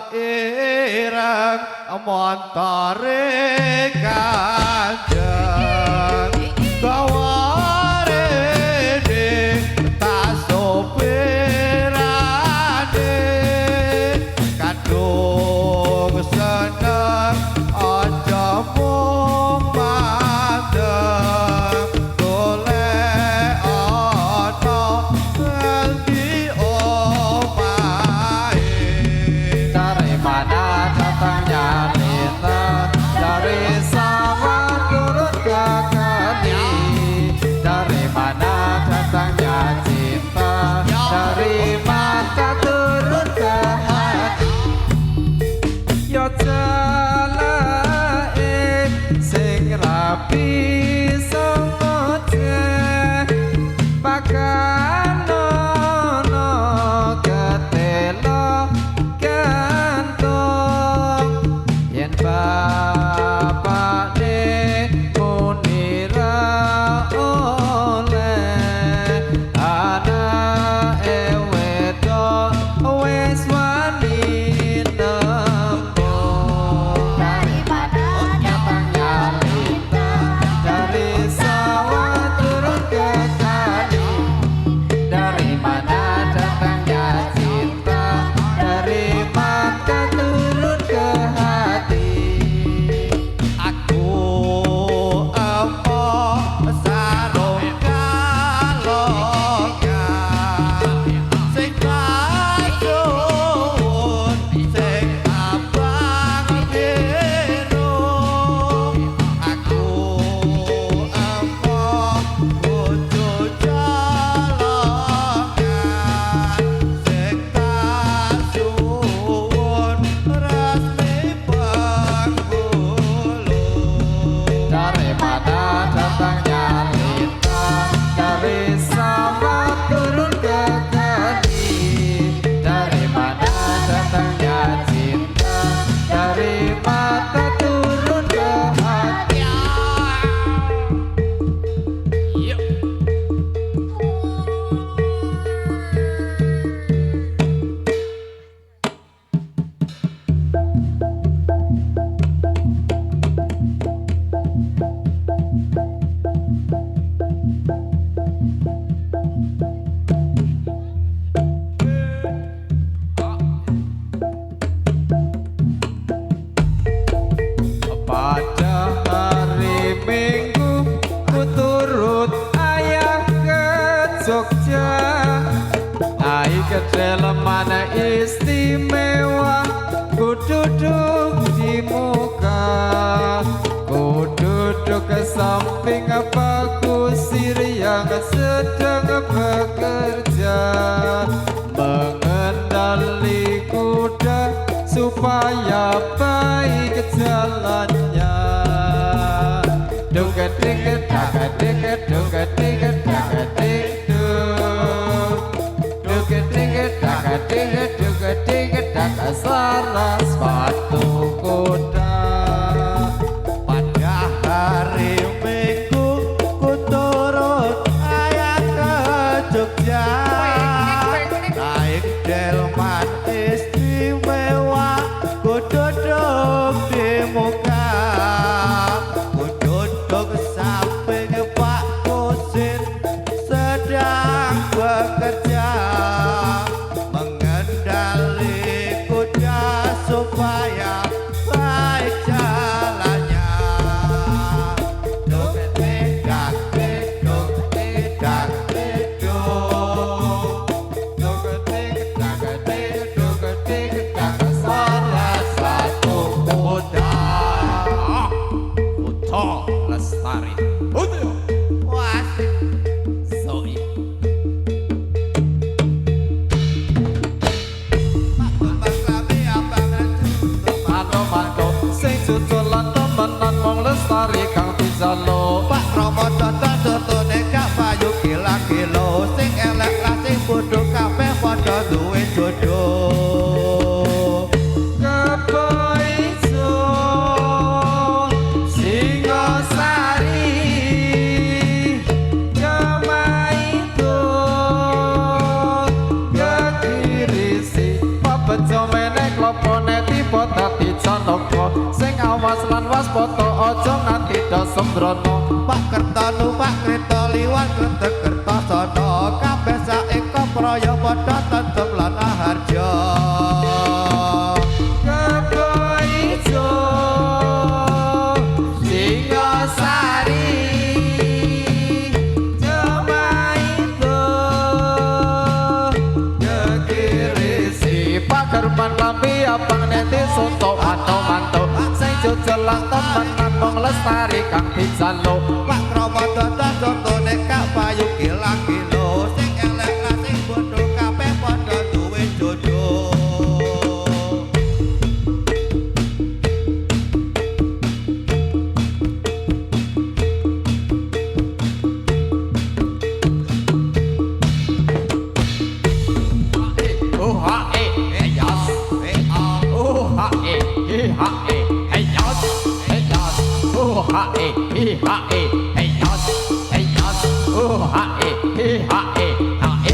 irang montore kanjeng gaware de tak sopirane kadung seneng aja mung mandeng golek ana ngendi omahe dari mana datangnya lita dari sawah turun ke kali dari mana datangnya cinta dari mata turun ke hati yo celae sing rapi semoce pakanono ketelo gantung yen bapakne munira oleh anake wedok wis wani nembung Dari mana datangnya lita dari sawah turun ke kali dari mana datangnya cinta dari mata turun ke hati aku apa sarung kalongan sing kasuwun sing abang biru aku apa bojo jalongan sing kasuwun resmi penghulu dari mana datangnya lita dari sawah turun ke kali dari mana datangnya cinta dari mata turun ke hati pada hari Minggu ku turut ayah ke Jogja naik ke dalam mana istimewa ku duduk di muka ku duduk ke samping apa kusir yang sedang bekerja delman istimewa ku duduk di muka ku duduk samping Pak Kusin sedang bekerja mengendali kuda supaya baik jalannya duk tidak duk tidak salah satu kuda Puto Lestari. Puto. wasik Zoi. Manto-manto sing cuculan temenan wong lestari kang dijalo. Pak Ramadan contohne gak payu gila-gila sing elek lah sing bodho kabeh padha duwe jodoh Keboiso Singosari Jamaito Gekirisi Pabejo menek lopone tiba dadi janaka sing awas lan waspada aja nganti dasembrono Pak Kertanu Pak Kreta liwat kretek kertasana kabeh saeka praya padha tentem lan aharja Keboiso Singosari Jamaito Gekirisi Pagerban lambi abang neti soto manto-manto sing jojelang temenan wong lestari kang dijalo Pak Ramadan contohne gak payu gila-gila sing elek lah sing bodho kabeh padha duwe jodoh oh ha eh yas oh ha eh ha yas oh ha eh ha yas oh ha eh yas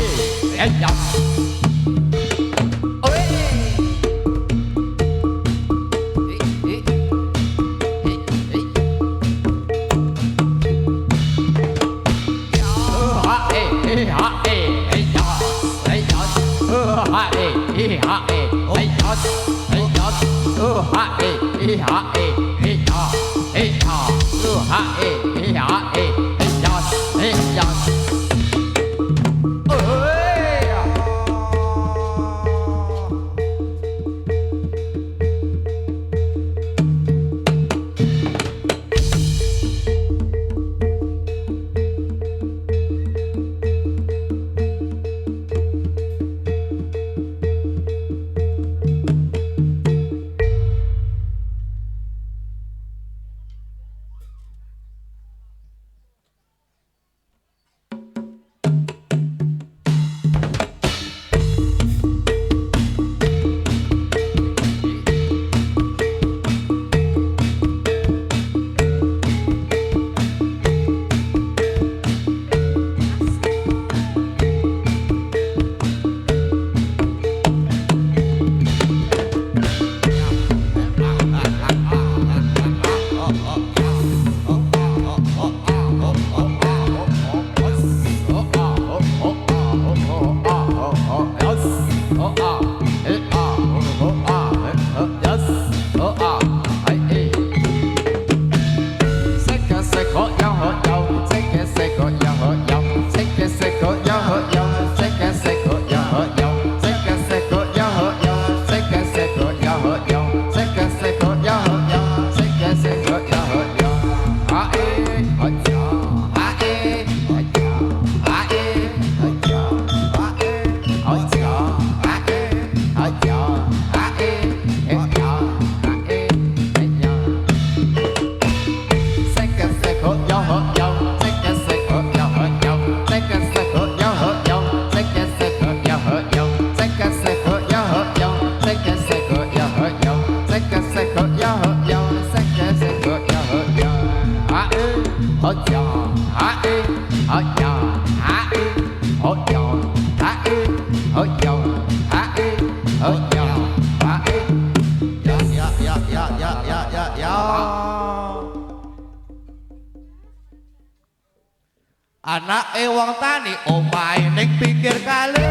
Anake wong tani omahe ning pinggir kali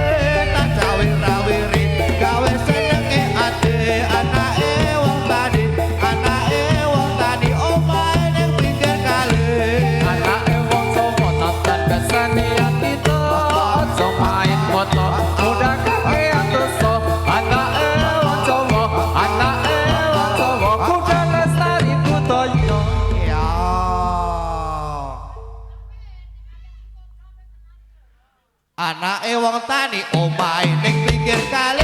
tak cawi-rawiri gawe senenge ati anake wong tani omahe ning pinggir kali anake wong Jawa tekan besane ati to aja main foto udah kakean dosa anake wong Jawa kudu lestari budaya ya anake wong tani omahe ning pinggir kali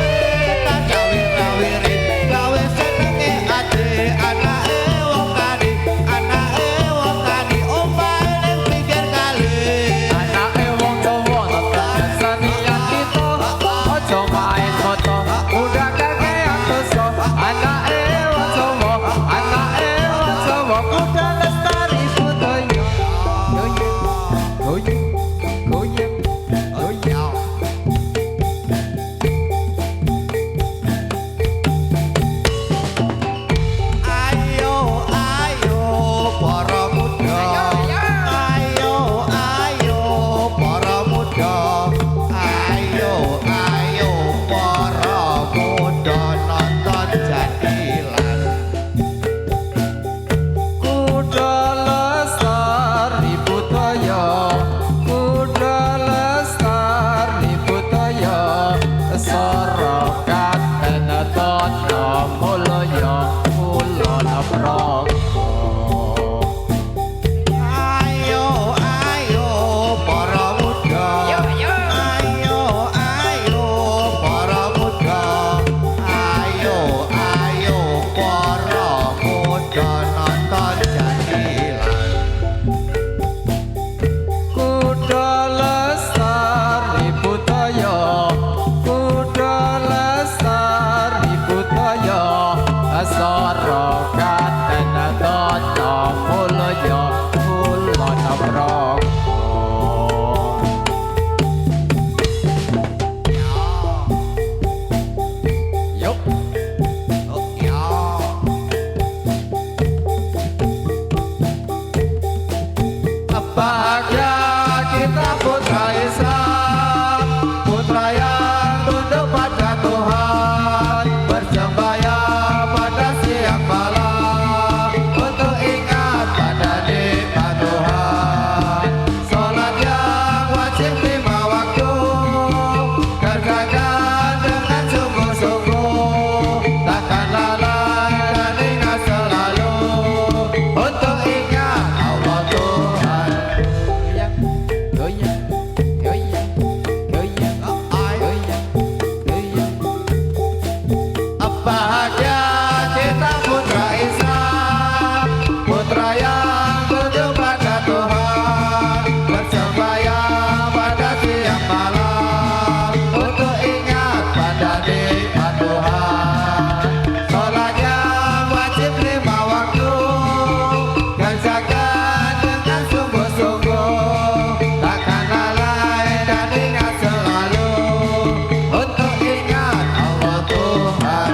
tak cawi-rawiri gawe senenge ati anake wong tani omahe ning pinggir kali anake wong Jawa tekan besane ati to aja main foto udah kakean dosa anake wong Jawa kudu lestari budaya goyang Ayo para muda ayo para muda ayo para muda nonton jadilan kudu lestari budaya sorokat enatono mulya kulon proko ayo para muda ayo para muda ayo para muda nonton jadilan kudu lestari budaya sorokat enatono mulya kulon proko yuk bahagia kita putra Islam, putra yang tunduk pada Tuhan, bersembahyang pada siang malam untuk ingat pada nikmat Tuhan. Salat yang wajib 5 waktu, kerjakan dengan sungguh-sungguh, takkan lalai dan ingat selalu untuk ingat Allah Tuhan. Goyang, goyang, goyang, goyang, goyang. Bahagia kita putra Islam, putra yang tunduk pada Tuhan, bersembahyang pada siang malam untuk ingat pada nikmat Tuhan. Salat yang wajib 5 waktu, kerjakan dengan sungguh-sungguh, takkan lalai dan ingat selalu untuk ingat Allah Tuhan.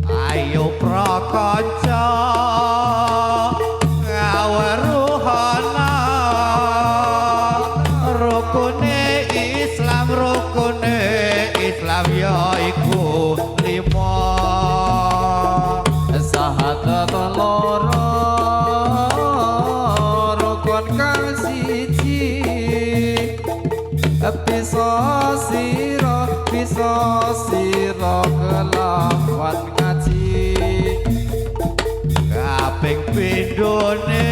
Ayo prakanca gawe ruhana rukune Islam yaiku 5 Sahadat loro rukun kang siji bisa sira kelawan ngaji kaping pindhone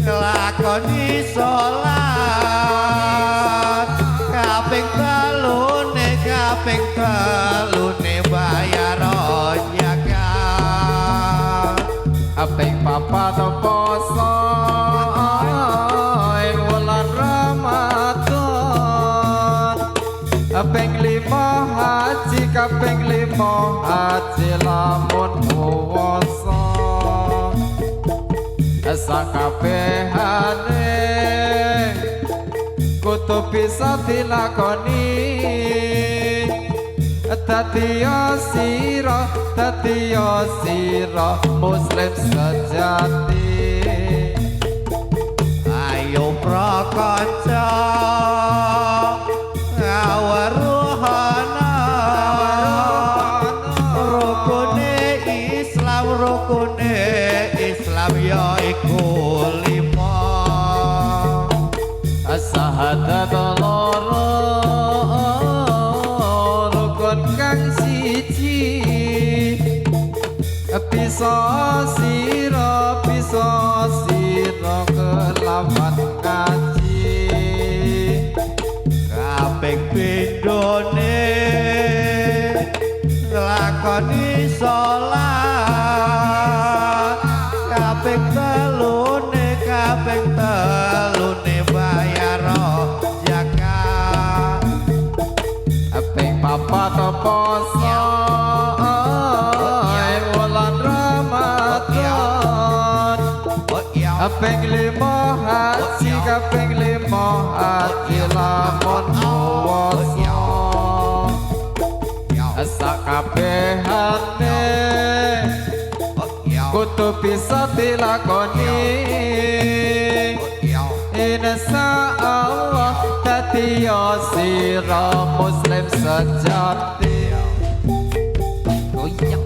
nglakoni salat kaping telune haji lamun puasa sakabehane kudu bisa dilakoni dadiya sira muslim sejati ayo prakanca ngawaruhana rukune Islam ya iku 5 sahadat loro rukun kang siji bisa sira kelawan kaji kaping pindhone nglakoni salat kaping telune bayar zakat kaping papat poso wulan Ramadan kaping 5 haji lamun puasa sakabehane kudu bisa dilakoni insyaallah dadiya sira muslim sejati goyang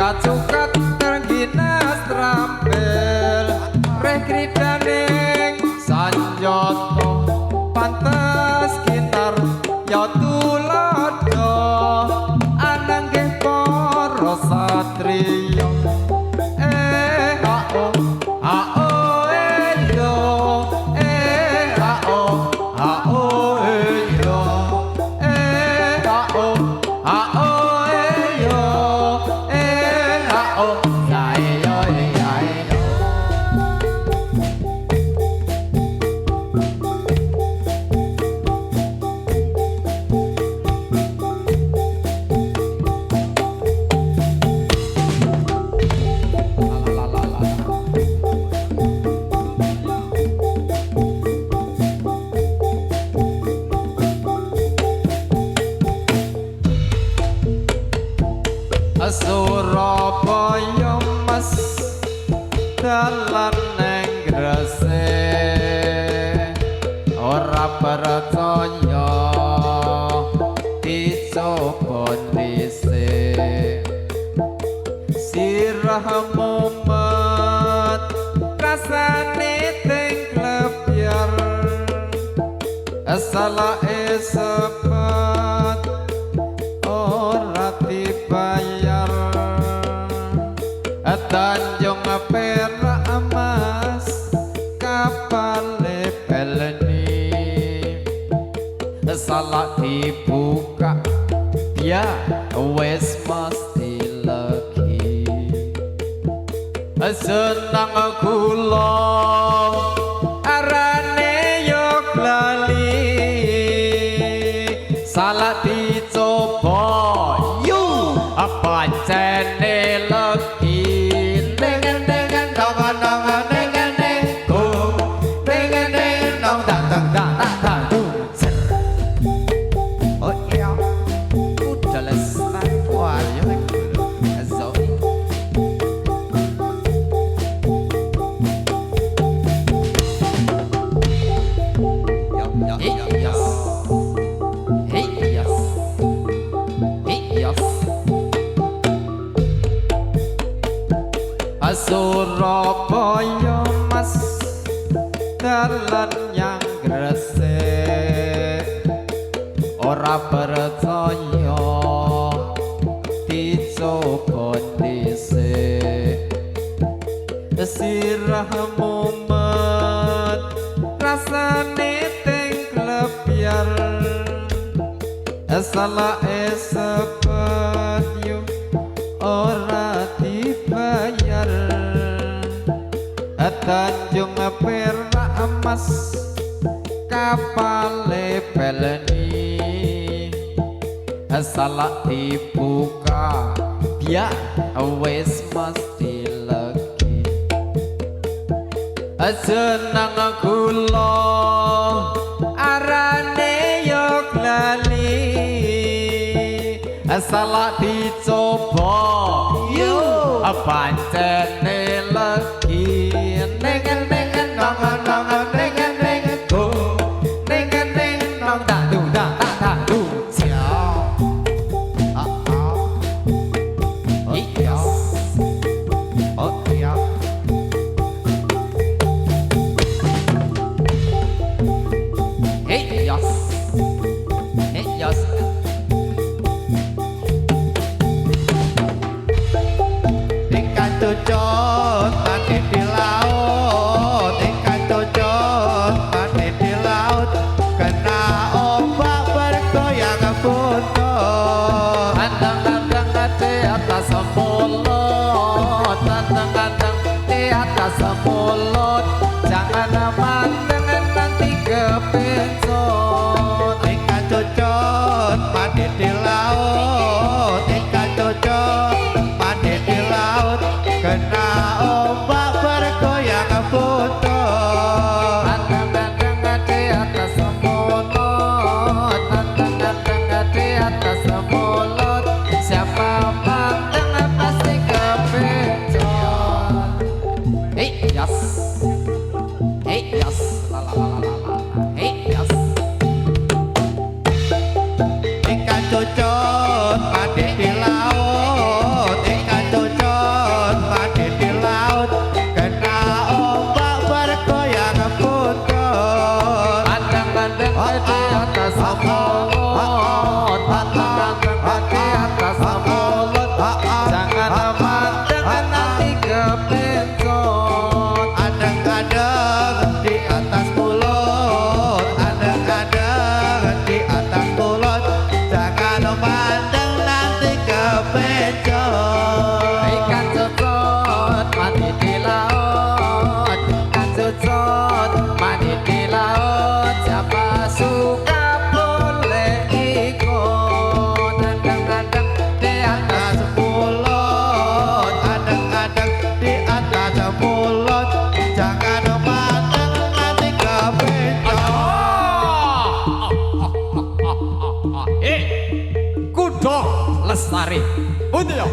Kacukat terginas trampil rekridaning sanjoto pantes gitar ya tulodo ananggih para satriya Surabaya mas dalan neng Gresik ora percaya dicoba dhisik sirah mumet rasane teng klebyar salah sepet ora dibayar Tanjung Perak Mas salah dibuka ya wes mesti lagi senang kula arane yo lali salah dicoba yu apa jane lagi dengan dongan dongan dengan go dengan dong dang dang dang dang oh iya udah lesnar wah ya so Surabaya mas dalan yang gresik ora percaya dicoba dhisik sirah mumet rasane teng klebyar salah sepet yu ora dibayar Tanjung Perak Mas kapale peleni salah dibuka ya wes mesti lagi senang kula arane yo lali salah dicoba yo pancene lagi nengen nengen nongon nongon nengen nengen go nengen nengen nong tak du tak tak tak du siao iya oh iya hey yos hey yos ikan cucot mati di laut ikan cucot mati di laut kena ombak bergoyang buntut anteng-anteng di atas mulut anteng-anteng di atas mulut jangan mandeng nanti kepencot ikan cucot mati di laut ikan cucot mati di laut kena ombak bergoyang buntut anteng-anteng di atas mulut anteng-anteng di atas mulut siapa mandeng pasti kepencot hey yes la la la la la hey yes ikan cucot mati di laut ikan cucot mati di laut kena ombak bergoyang buntut anteng-anteng di atas mulut anteng-anteng di atas mulut jangan mandeng nanti kepencot adeng-adeng di atas mulut adeng-adeng di atas mulut jangan mandeng nanti kepencot ikan cucot mati di laut ikan cucot mati di laut siapa suka boleh ikut adeng-adeng di atas mulut adeng-adeng di atas mulut jangan mandeng nanti kepencot kudo lestari untuk yo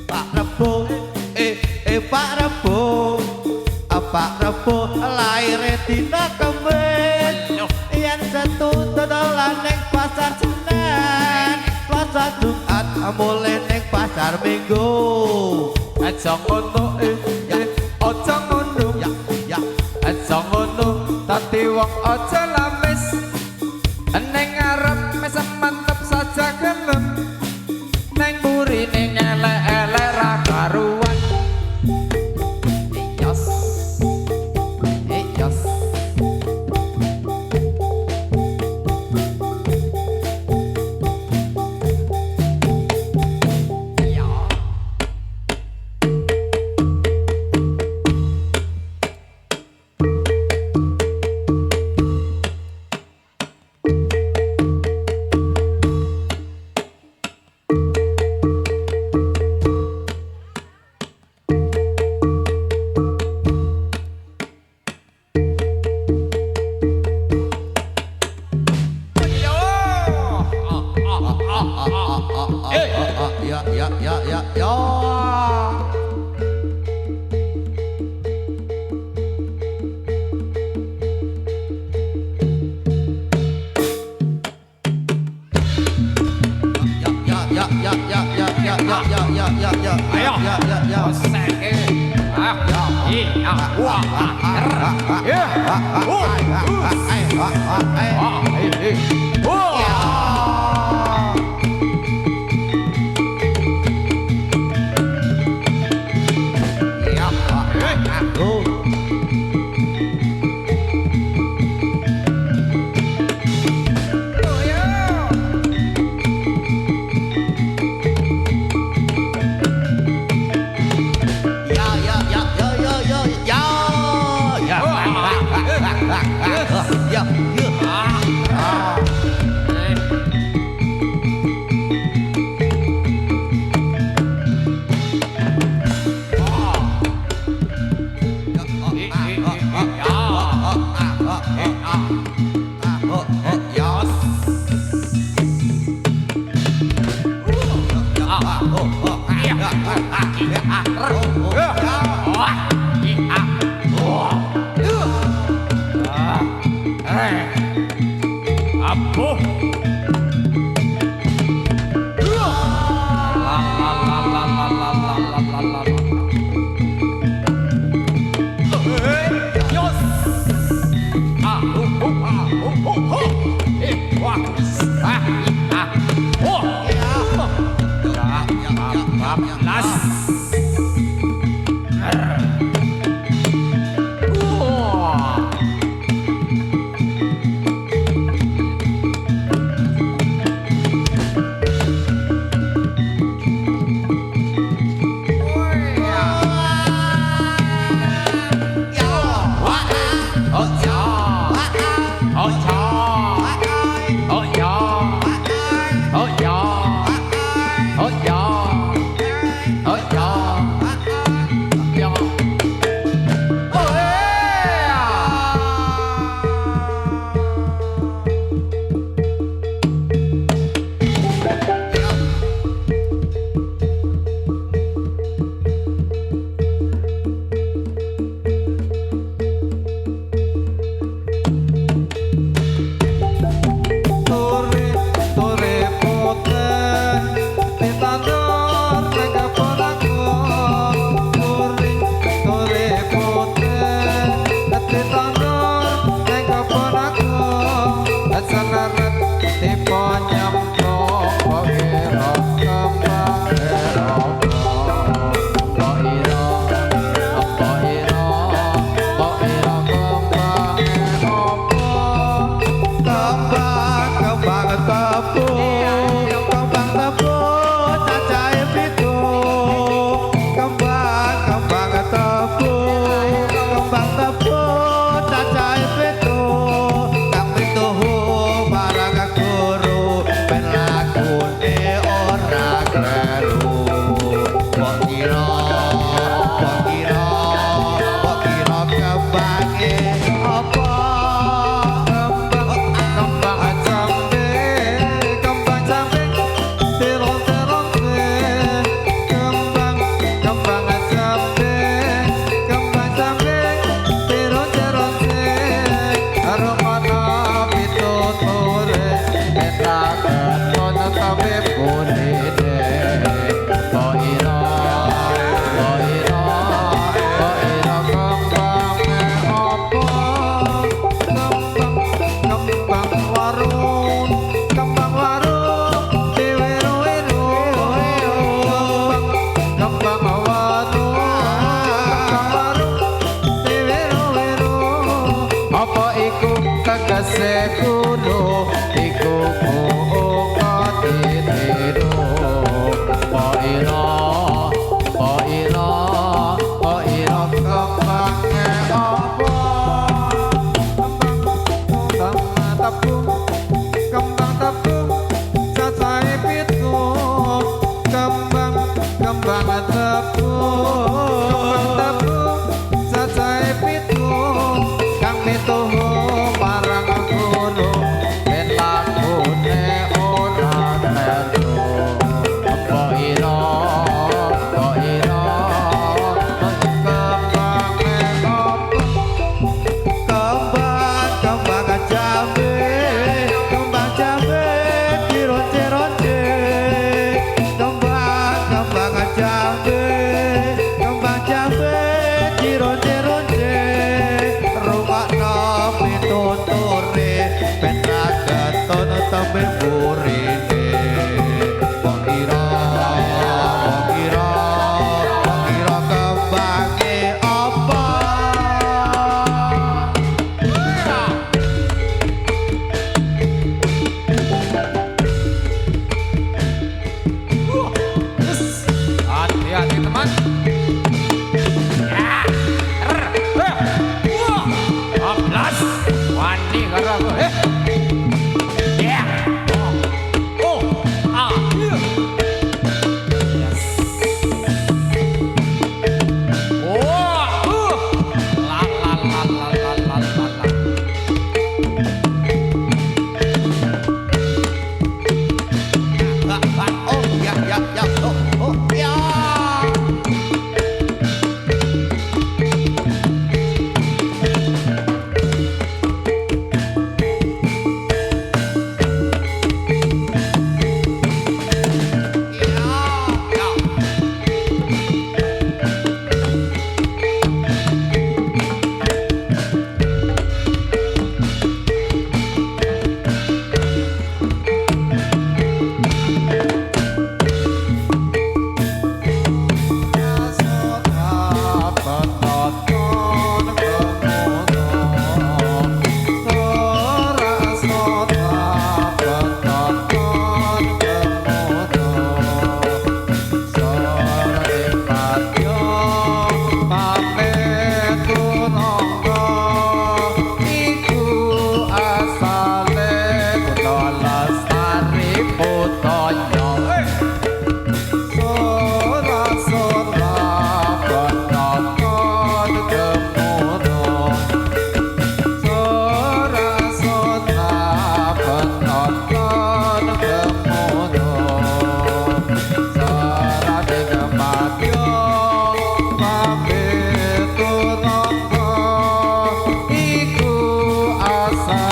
Pak Rebo Pak Rebo Pak Rebo lahir dina Kemis yen setu dodolan ning pasar Senen Selasa Jumat mulai ning pasar Minggu aja ngono aja ngono ya aja ngono tadi wong aja lamis ning arep mesemen yo. Ayo, seke.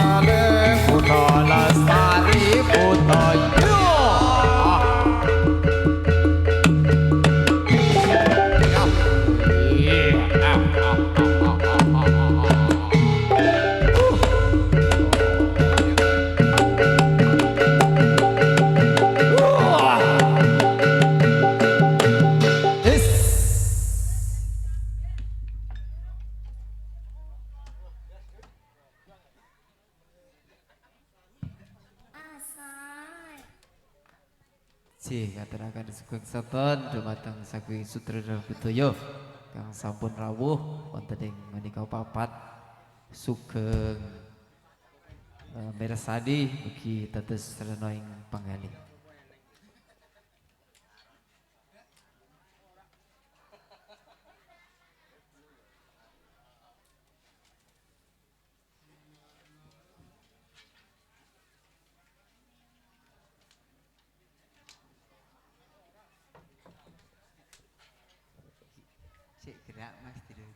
Putra Lestari Putra Yo. Jih ngaturaken sugeng seton dumateng saking Sutradara Budaya kang sampun rawuh wonten ing menika papat sugeng mirsani mugi dados srena ing panggalih. Cik gerak Mas Dino.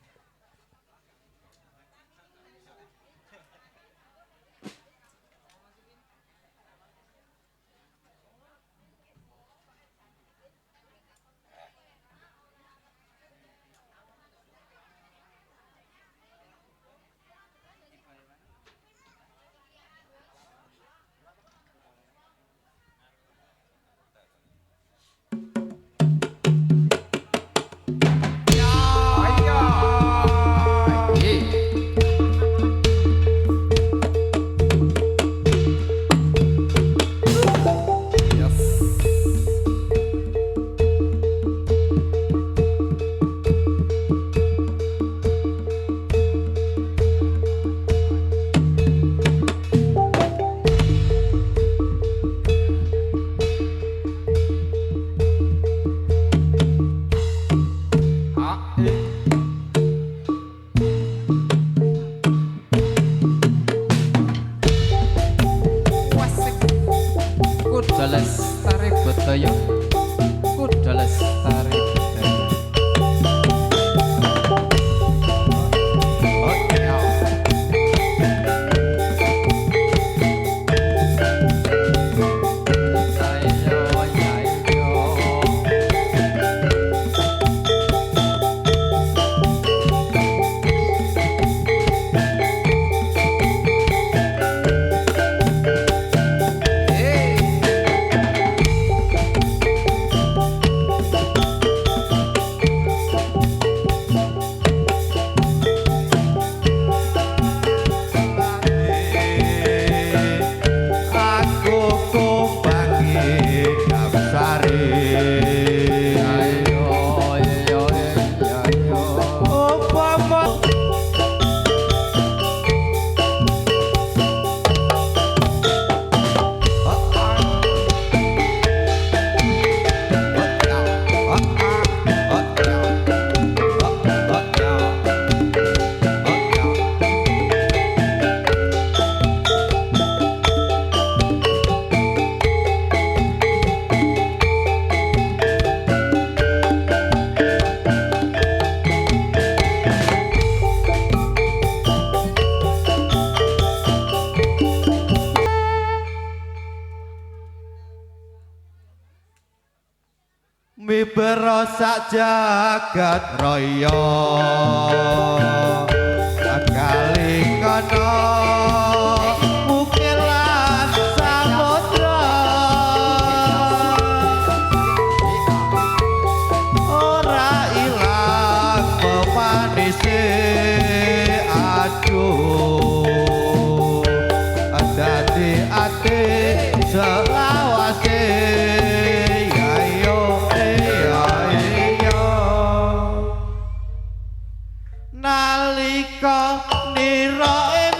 Kuda Lestari Budaya, Kuda Lestari Budaya. Aku kumbangi Kamsari. Umpama mibero sak jagat raya kali kono mukilan samudra ora ilang pemanise aduh dadi ati selawase nalika nira ing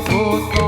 foto